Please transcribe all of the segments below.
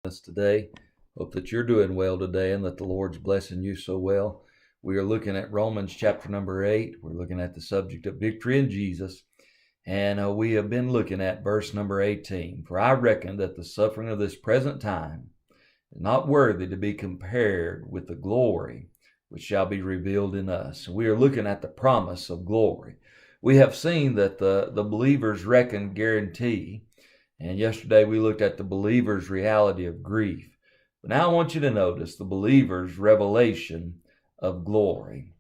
Us today. Hope that you're doing well today and that the Lord's blessing you so well. We are looking at Romans chapter number 8. We're looking at the subject of victory in Jesus. And we have been looking at verse number 18. For I reckon that the suffering of this present time is not worthy to be compared with the glory which shall be revealed in us. We are looking at the promise of glory. We have seen that the believer's reckoned guarantee. And yesterday we looked at the believer's reality of grief. But now I want you to notice the believer's revelation of glory.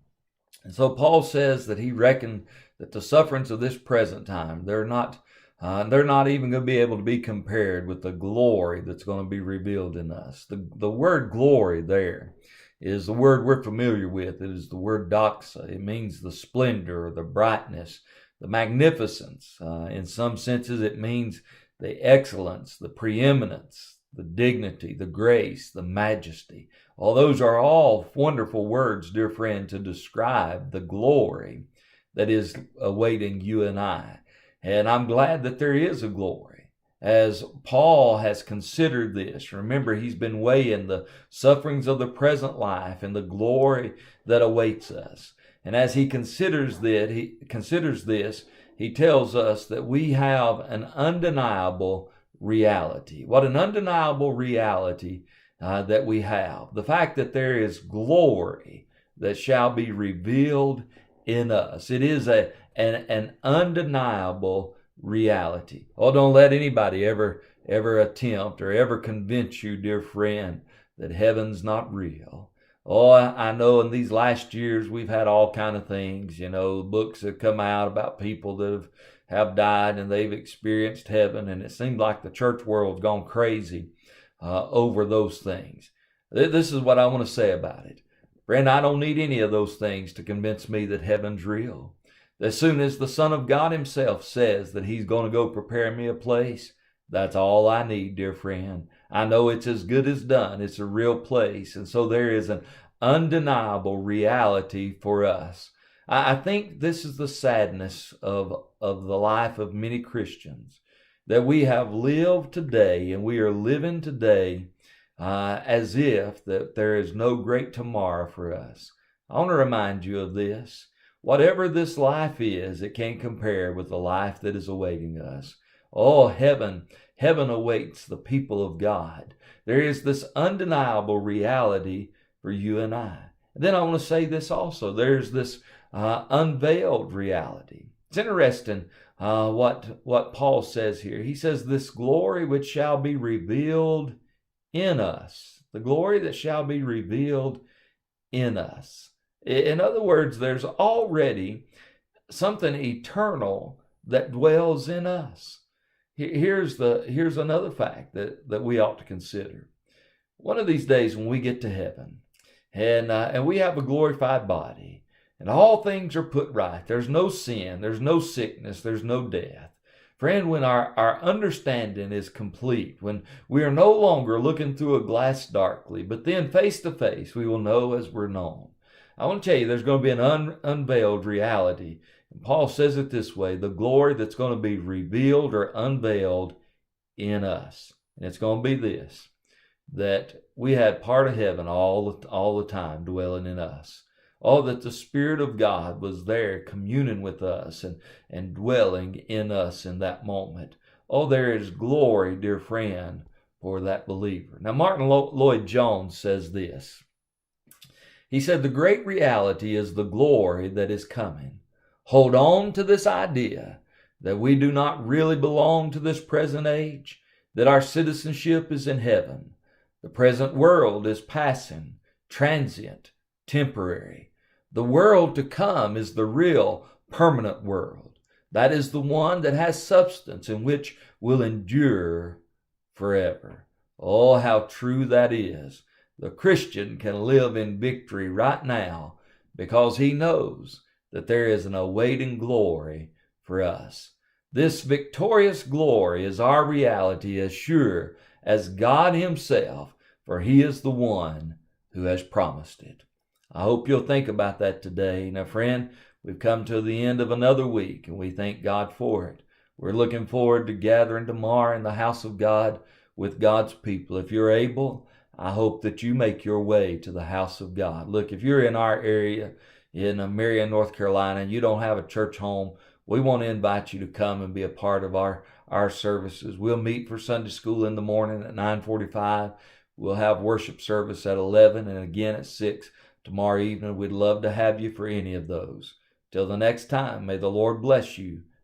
And so Paul says that he reckoned that the sufferings of this present time, they're not even going to be able to be compared with the glory that's going to be revealed in us. The word glory there is the word we're familiar with. It is the word doxa. It means the splendor, the brightness, the magnificence. In some senses it means the excellence, the preeminence, the dignity, the grace, the majesty. All those are all wonderful words, dear friend, to describe the glory that is awaiting you and I. And I'm glad that there is a glory. As Paul has considered this, remember he's been weighing the sufferings of the present life and the glory that awaits us. And as he considers this, he tells us that we have an undeniable reality. What an undeniable reality that we have. The fact that there is glory that shall be revealed in us. It is an undeniable reality. Oh, don't let anybody ever attempt or ever convince you, dear friend, that heaven's not real. Oh, I know in these last years we've had all kind of things. Books have come out about people that have died and they've experienced heaven, and it seems like the church world's gone crazy over those things. This is what I want to say about it. Friend, I don't need any of those things to convince me that heaven's real. As soon as the Son of God himself says that he's going to go prepare me a place, that's all I need, dear friend. I know it's as good as done. It's a real place. And so there is an undeniable reality for us. I think this is the sadness of the life of many Christians, that we have lived today and we are living today as if that there is no great tomorrow for us. I want to remind you of this. Whatever this life is, it can't compare with the life that is awaiting us. Oh, heaven awaits the people of God. There is this undeniable reality for you and I. And then I want to say this also. There's this unveiled reality. It's interesting what Paul says here. He says, this glory which shall be revealed in us. The glory that shall be revealed in us. In other words, there's already something eternal that dwells in us. Here's another fact that we ought to consider. One of these days when we get to heaven and we have a glorified body and all things are put right, there's no sin, there's no sickness, there's no death. Friend, when our understanding is complete, when we are no longer looking through a glass darkly, but then face to face we will know as we're known. I want to tell you, there's going to be an unveiled reality. And Paul says it this way, the glory that's going to be revealed or unveiled in us. And it's going to be this, that we had part of heaven all the time dwelling in us. Oh, that the Spirit of God was there communing with us and dwelling in us in that moment. Oh, there is glory, dear friend, for that believer. Now, Martin Lloyd-Jones says this. He said, the great reality is the glory that is coming. Hold on to this idea that we do not really belong to this present age, that our citizenship is in heaven. The present world is passing, transient, temporary. The world to come is the real, permanent world. That is the one that has substance and which will endure forever. Oh, how true that is. The Christian can live in victory right now because he knows that there is an awaiting glory for us. This victorious glory is our reality as sure as God himself, for he is the one who has promised it. I hope you'll think about that today. Now, friend, we've come to the end of another week, and we thank God for it. We're looking forward to gathering tomorrow in the house of God with God's people. If you're able, I hope that you make your way to the house of God. Look, if you're in our area in Marion, North Carolina, and you don't have a church home, we want to invite you to come and be a part of our services. We'll meet for Sunday school in the morning at 9:45. We'll have worship service at 11 and again at 6 tomorrow evening. We'd love to have you for any of those. Till the next time, may the Lord bless you